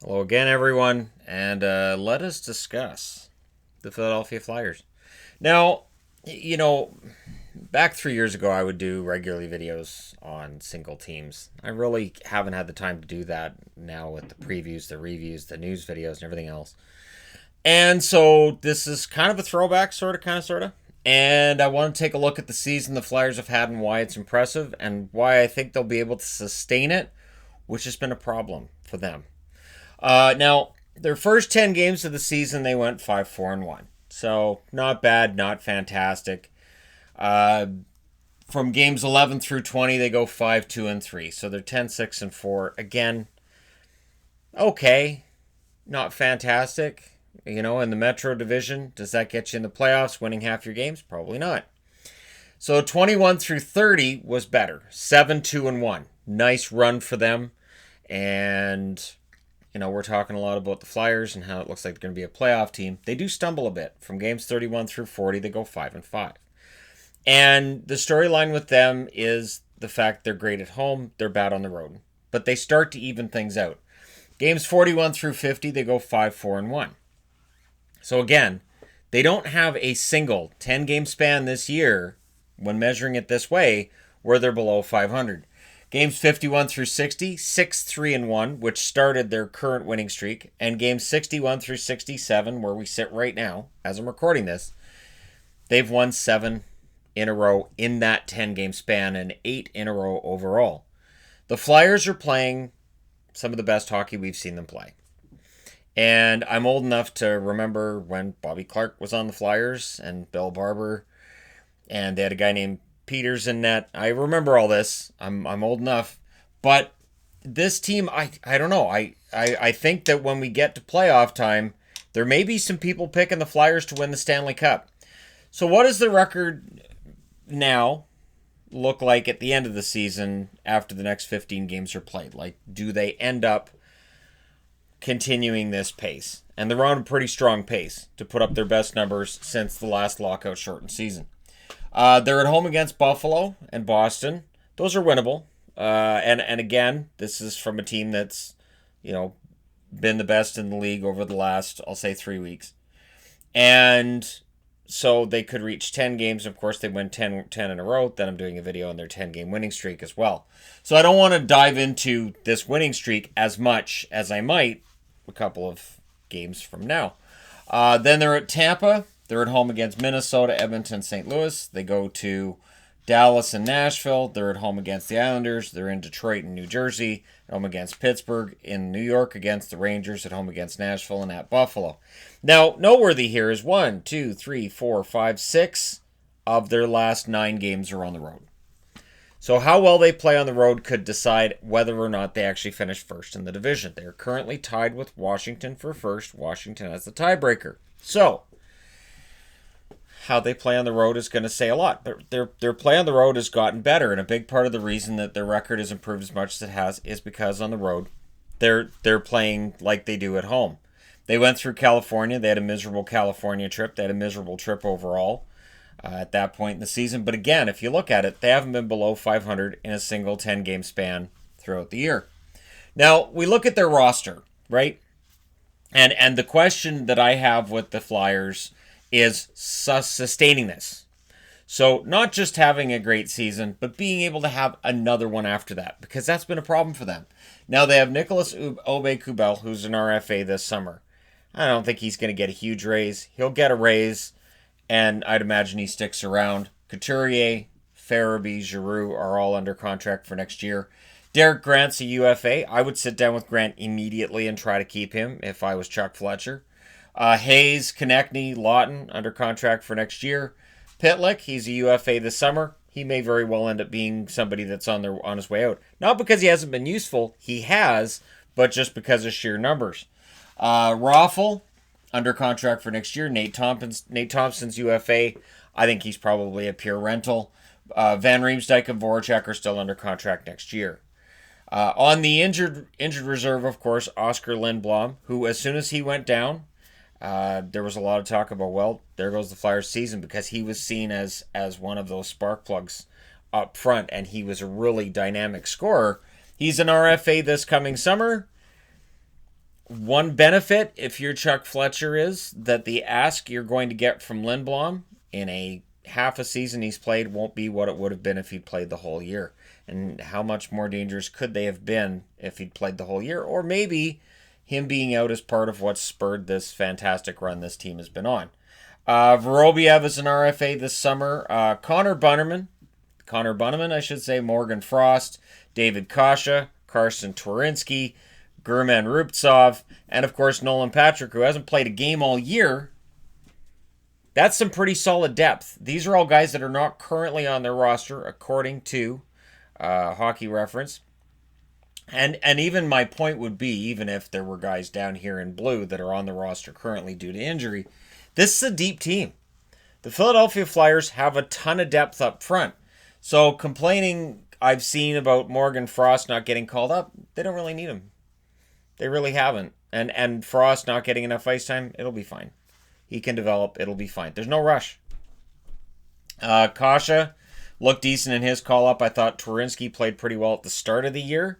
Hello again, everyone, and let us discuss the Philadelphia Flyers. Now, you know, back 3 years ago, I would do regularly videos on single teams. I really haven't had the time to do that now with the previews, the reviews, the news videos, and everything else. And so this is kind of a throwback, sort of. And I want to take a look at the season the Flyers have had and why it's impressive and why I think they'll be able to sustain it, which has been a problem for them. Now, their first 10 games of the season, they went 5-4-1. So, not bad, not fantastic. From games 11 through 20, they go 5-2-3. So, they're 10-6-4. Again, okay, not fantastic. In the Metro Division, does that get you in the playoffs, winning half your games? Probably not. So, 21 through 30 was better. 7-2-1. Nice run for them. And we're talking a lot about the Flyers and how it looks like they're going to be a playoff team. They do stumble a bit. From games 31 through 40, they go 5-5. And the storyline with them is the fact they're great at home, they're bad on the road. But they start to even things out. Games 41 through 50, they go 5-4-1. So again, they don't have a single 10-game span this year, when measuring it this way, where they're below 500. Games 51 through 60, 6-3-1, which started their current winning streak. And games 61 through 67, where we sit right now, as I'm recording this, they've won 7 in a row in that 10-game span and 8 in a row overall. The Flyers are playing some of the best hockey we've seen them play. And I'm old enough to remember when Bobby Clark was on the Flyers and Bill Barber, and they had a guy named Peters in net. I remember all this. I'm old enough. But this team, I don't know. I think that when we get to playoff time, there may be some people picking the Flyers to win the Stanley Cup. So what does the record now look like at the end of the season after the next 15 games are played? Like, do they end up continuing this pace? And they're on a pretty strong pace to put up their best numbers since the last lockout shortened season. They're at home against Buffalo and Boston. Those are winnable. And again, this is from a team that's, been the best in the league over the last, I'll say, 3 weeks. And so they could reach 10 games. Of course, they win 10 in a row. Then I'm doing a video on their 10-game winning streak as well. So I don't want to dive into this winning streak as much as I might a couple of games from now. Then they're at Tampa. They're at home against Minnesota, Edmonton, St. Louis. They go to Dallas and Nashville. They're at home against the Islanders. They're in Detroit and New Jersey. At home against Pittsburgh. In New York against the Rangers. At home against Nashville and at Buffalo. Now, noteworthy here is 1, 2, 3, 4, 5, 6 of their last 9 games are on the road. So how well they play on the road could decide whether or not they actually finish first in the division. They are currently tied with Washington for first. Washington has the tiebreaker. So how they play on the road is going to say a lot. Their play on the road has gotten better, and a big part of the reason that their record has improved as much as it has is because on the road they're playing like they do at home. They went through California. They had a miserable California trip. They had a miserable trip overall at that point in the season. But again, if you look at it, they haven't been below 500 in a single 10-game span throughout the year. Now, we look at their roster, right? And the question that I have with the Flyers is sustaining this. So not just having a great season, but being able to have another one after that, because that's been a problem for them. Now they have Nicholas Aube-Kubel, who's an RFA this summer. I don't think he's going to get a huge raise. He'll get a raise, and I'd imagine he sticks around. Couturier, Farabee, Giroux are all under contract for next year. Derek Grant's a UFA. I would sit down with Grant immediately and try to keep him if I was Chuck Fletcher. Hayes, Konechny, Lawton under contract for next year. Pitlick, he's a UFA this summer. He may very well end up being somebody that's on his way out. Not because he hasn't been useful, he has, but just because of sheer numbers. Raffle, under contract for next year. Nate Thompson's UFA. I think he's probably a pure rental. Van Riemsdyk and Voracek are still under contract next year. On the injured reserve, of course, Oscar Lindblom, who as soon as he went down, there was a lot of talk about, well, there goes the Flyers season, because he was seen as one of those spark plugs up front, and he was a really dynamic scorer. He's an RFA this coming summer. One benefit, if you're Chuck Fletcher, is that the ask you're going to get from Lindblom in a half a season he's played won't be what it would have been if he'd played the whole year. And how much more dangerous could they have been if he'd played the whole year? Or maybe him being out is part of what spurred this fantastic run this team has been on. Vorobiev is an RFA this summer. Connor Bunneman, I should say, Morgan Frost, David Kasha, Carson Twarynski, German Rubtsov, and of course Nolan Patrick, who hasn't played a game all year. That's some pretty solid depth. These are all guys that are not currently on their roster, according to Hockey Reference. And even my point would be, even if there were guys down here in blue that are on the roster currently due to injury, this is a deep team. The Philadelphia Flyers have a ton of depth up front. So complaining I've seen about Morgan Frost not getting called up, they don't really need him. They really haven't. And Frost not getting enough ice time, it'll be fine. He can develop, it'll be fine. There's no rush. Kasha looked decent in his call-up. I thought Twarynski played pretty well at the start of the year.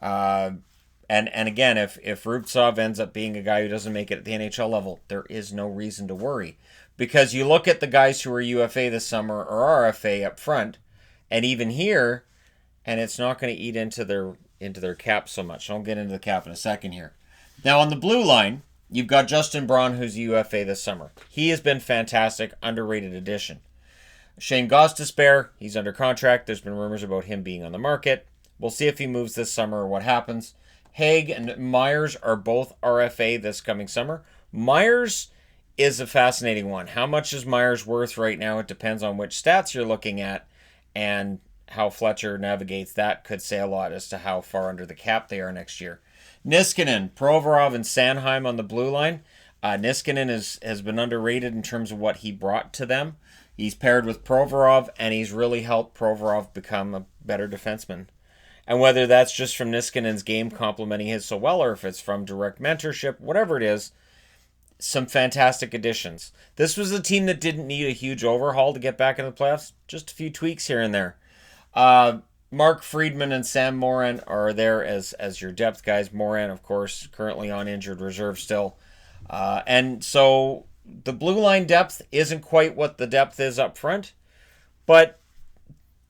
And again, if Rubtsov ends up being a guy who doesn't make it at the NHL level, there is no reason to worry. Because you look at the guys who are UFA this summer or RFA up front, and even here, and it's not going to eat into their cap so much. I'll get into the cap in a second here. Now on the blue line, you've got Justin Braun, who's UFA this summer. He has been fantastic, underrated addition. Shane Gostisbehere, he's under contract. There's been rumors about him being on the market. We'll see if he moves this summer or what happens. Haig and Myers are both RFA this coming summer. Myers is a fascinating one. How much is Myers worth right now? It depends on which stats you're looking at, and how Fletcher navigates that could say a lot as to how far under the cap they are next year. Niskanen, Provorov, and Sanheim on the blue line. Niskanen has been underrated in terms of what he brought to them. He's paired with Provorov, and he's really helped Provorov become a better defenseman. And whether that's just from Niskanen's game complementing his so well, or if it's from direct mentorship, whatever it is, some fantastic additions. This was a team that didn't need a huge overhaul to get back in the playoffs. Just a few tweaks here and there. Mark Friedman and Sam Morin are there as your depth guys. Morin, of course, currently on injured reserve still. And so the blue line depth isn't quite what the depth is up front, but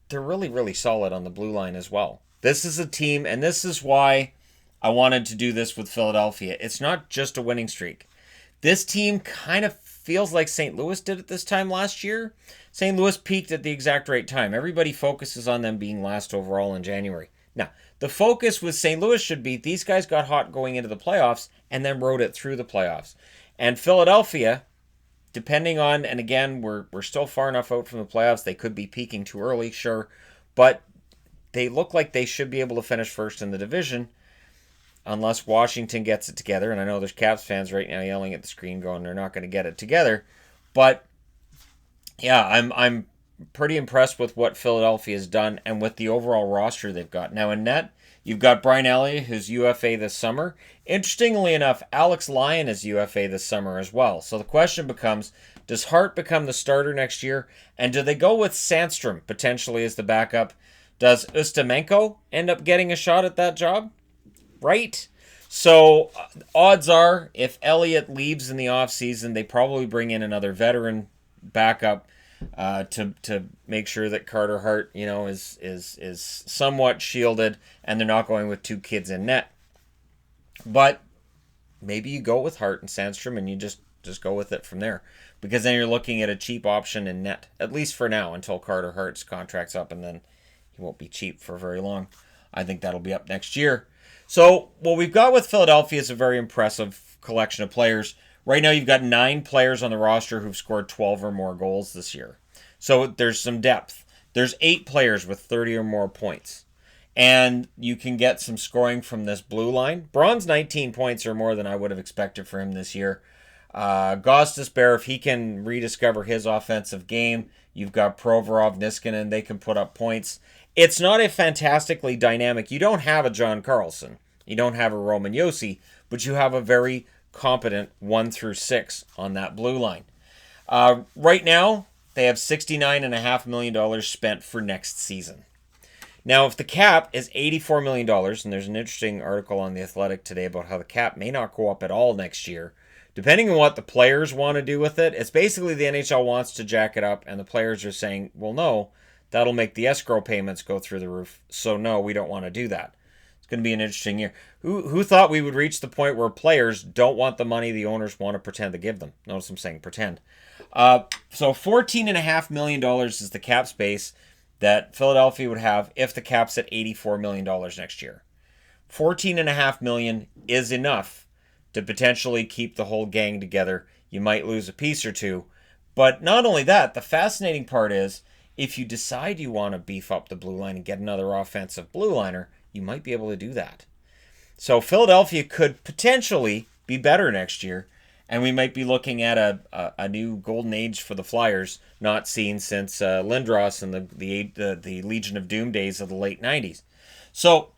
they're really, really solid on the blue line as well. This is a team, and this is why I wanted to do this with Philadelphia. It's not just a winning streak. This team kind of feels like St. Louis did at this time last year. St. Louis peaked at the exact right time. Everybody focuses on them being last overall in January. Now, the focus with St. Louis should be these guys got hot going into the playoffs and then rode it through the playoffs. And Philadelphia, depending on, and again, we're still far enough out from the playoffs, they could be peaking too early, sure, but they look like they should be able to finish first in the division unless Washington gets it together. And I know there's Caps fans right now yelling at the screen going they're not going to get it together. But yeah, I'm pretty impressed with what Philadelphia has done and with the overall roster they've got. Now in net, you've got Brian Elliott, who's UFA this summer. Interestingly enough, Alex Lyon is UFA this summer as well. So the question becomes, does Hart become the starter next year? And do they go with Sandstrom potentially as the backup? Does Ustamenko end up getting a shot at that job? Right? So odds are, if Elliott leaves in the offseason, they probably bring in another veteran backup to make sure that Carter Hart, is somewhat shielded, and they're not going with two kids in net. But maybe you go with Hart and Sandstrom, and you just go with it from there, because then you're looking at a cheap option in net, at least for now, until Carter Hart's contract's up, and then he won't be cheap for very long. I think that'll be up next year. So what we've got with Philadelphia is a very impressive collection of players. Right now you've got 9 players on the roster who've scored 12 or more goals this year. So there's some depth. There's 8 players with 30 or more points. And you can get some scoring from this blue line. Braun's 19 points or more than I would have expected for him this year. Gostisbehere, if he can rediscover his offensive game, you've got Provorov, Niskanen, they can put up points. It's not a fantastically dynamic. You don't have a John Carlson. You don't have a Roman Josi, but you have a very competent 1 through 6 on that blue line. Right now, they have $69.5 million spent for next season. Now, if the cap is $84 million, and there's an interesting article on The Athletic today about how the cap may not go up at all next year, depending on what the players want to do with it, it's basically the NHL wants to jack it up, and the players are saying, well, no, that'll make the escrow payments go through the roof, so no, we don't want to do that. It's going to be an interesting year. Who thought we would reach the point where players don't want the money the owners want to pretend to give them? Notice I'm saying pretend. So $14.5 million is the cap space that Philadelphia would have if the cap's at $84 million next year. $14.5 million is enough to potentially keep the whole gang together. You might lose a piece or two. But not only that, the fascinating part is if you decide you want to beef up the blue line and get another offensive blue liner, you might be able to do that. So Philadelphia could potentially be better next year, and we might be looking at a new golden age for the Flyers, not seen since Lindros and the Legion of Doom days of the late 90s. So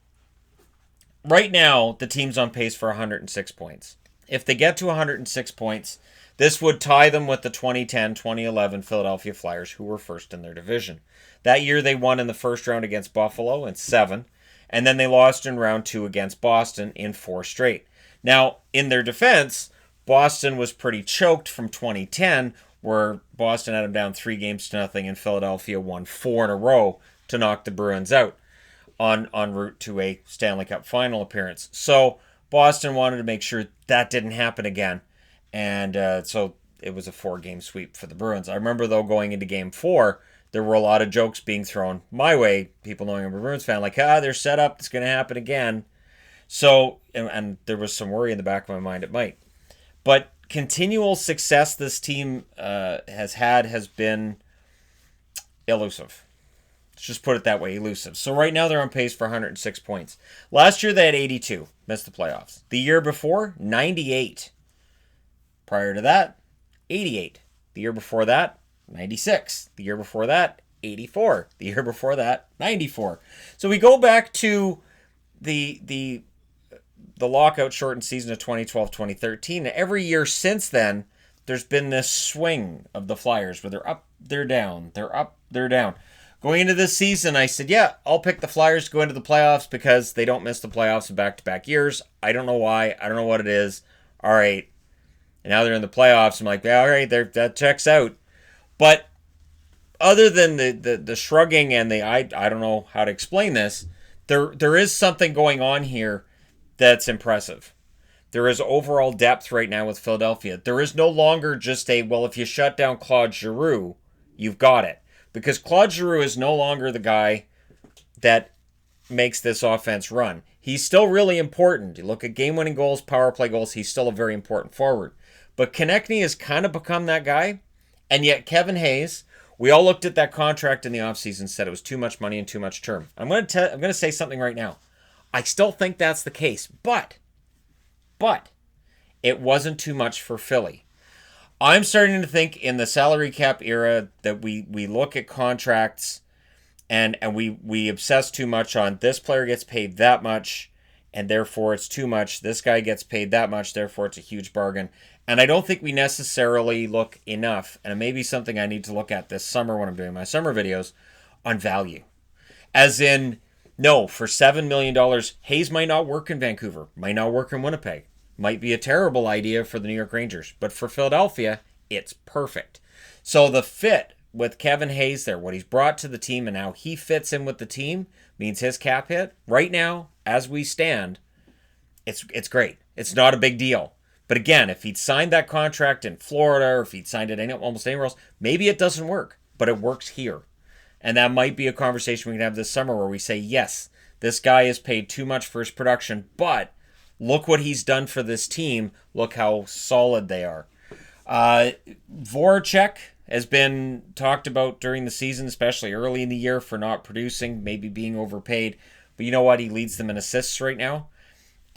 right now, the team's on pace for 106 points. If they get to 106 points, this would tie them with the 2010-2011 Philadelphia Flyers, who were first in their division. That year, they won in the first round against Buffalo in 7, and then they lost in round 2 against Boston in 4 straight. Now, in their defense, Boston was pretty choked from 2010, where Boston had them down 3-0, and Philadelphia won 4 in a row to knock the Bruins out en route to a Stanley Cup final appearance. So Boston wanted to make sure that didn't happen again, and so it was a 4-game sweep for the Bruins. I remember, though, going into Game 4, there were a lot of jokes being thrown my way, people knowing I'm a Bruins fan, like, they're set up, it's going to happen again. So, and there was some worry in the back of my mind it might. But continual success this team has been elusive. Let's just put it that way, elusive. So right now they're on pace for 106 points. Last year they had 82, missed the playoffs. The year before, 98. Prior to that, 88. The year before that, 96. The year before that, 84. The year before that, 94. So we go back to the lockout shortened season of 2012-2013. Every year since then, there's been this swing of the Flyers where they're up, they're down, they're up, they're down. Going into this season, I said, yeah, I'll pick the Flyers to go into the playoffs because they don't miss the playoffs in back-to-back years. I don't know why. I don't know what it is. All right. And now they're in the playoffs. I'm like, yeah, all right, that checks out. But other than the shrugging and I don't know how to explain this, there is something going on here that's impressive. There is overall depth right now with Philadelphia. There is no longer just if you shut down Claude Giroux, you've got it. Because Claude Giroux is no longer the guy that makes this offense run. He's still really important. You look at game-winning goals, power play goals, he's still a very important forward. But Konechny has kind of become that guy. And yet Kevin Hayes, we all looked at that contract in the offseason and said it was too much money and too much term. I'm going to say something right now. I still think that's the case. But it wasn't too much for Philly. I'm starting to think in the salary cap era that we look at contracts and we obsess too much on this player gets paid that much and therefore it's too much. This guy gets paid that much, therefore it's a huge bargain. And I don't think we necessarily look enough, and it may be something I need to look at this summer when I'm doing my summer videos, on value. As in, no, for $7 million, Hayes might not work in Vancouver, might not work in Winnipeg. Might be a terrible idea for the New York Rangers. But for Philadelphia, it's perfect. So the fit with Kevin Hayes there, what he's brought to the team and how he fits in with the team, means his cap hit, right now, as we stand, it's great. It's not a big deal. But again, if he'd signed that contract in Florida or if he'd signed it almost anywhere else, maybe it doesn't work. But it works here. And that might be a conversation we can have this summer where we say, yes, this guy is paid too much for his production, but look what he's done for this team. Look how solid they are. Voracek has been talked about during the season, especially early in the year, for not producing, maybe being overpaid. But you know what? He leads them in assists right now.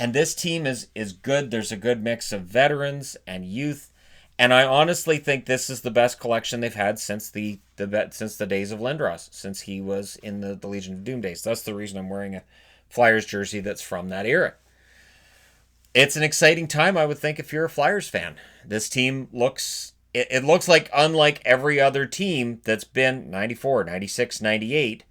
And this team is good. There's a good mix of veterans and youth. And I honestly think this is the best collection they've had since the days of Lindros, since he was in the Legion of Doom days. That's the reason I'm wearing a Flyers jersey that's from that era. It's an exciting time, I would think, if you're a Flyers fan. This team looks like, unlike every other team that's been 94, 96, 98,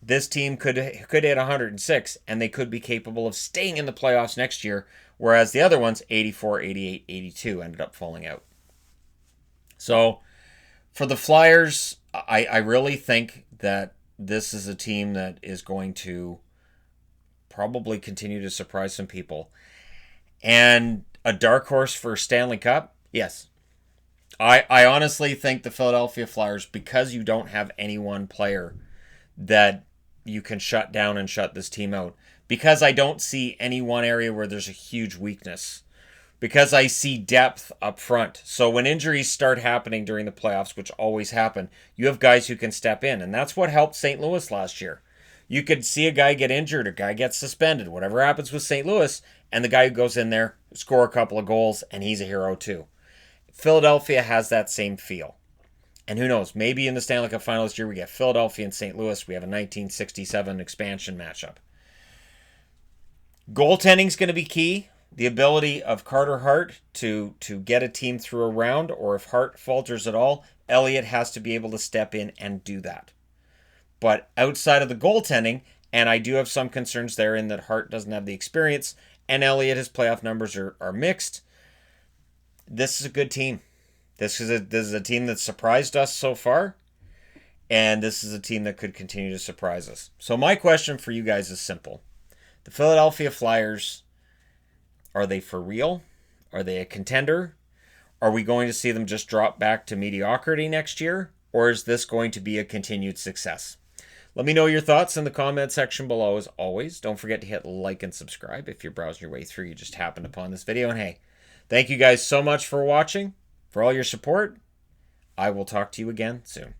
this team could hit 106 and they could be capable of staying in the playoffs next year, whereas the other ones, 84, 88, 82, ended up falling out. So for the Flyers, I really think that this is a team that is going to probably continue to surprise some people. And a dark horse for Stanley Cup? Yes. I honestly think the Philadelphia Flyers, because you don't have any one player that you can shut down and shut this team out, because I don't see any one area where there's a huge weakness, because I see depth up front. So when injuries start happening during the playoffs, which always happen, you have guys who can step in. And that's what helped St. Louis last year. You could see a guy get injured, a guy gets suspended, whatever happens with St. Louis, and the guy who goes in there, score a couple of goals, and he's a hero too. Philadelphia has that same feel. And who knows, maybe in the Stanley Cup Final this year we get Philadelphia and St. Louis. We have a 1967 expansion matchup. Goaltending is going to be key. The ability of Carter Hart to get a team through a round, or if Hart falters at all, Elliott has to be able to step in and do that. But outside of the goaltending, and I do have some concerns there in that Hart doesn't have the experience, and Elliott, his playoff numbers are mixed, this is a good team. This is a team that surprised us so far, and this is a team that could continue to surprise us. So my question for you guys is simple. The Philadelphia Flyers, are they for real? Are they a contender? Are we going to see them just drop back to mediocrity next year? Or is this going to be a continued success? Let me know your thoughts in the comment section below as always. Don't forget to hit like and subscribe if you're browsing your way through. You just happened upon this video. And hey, thank you guys so much for watching, for all your support. I will talk to you again soon.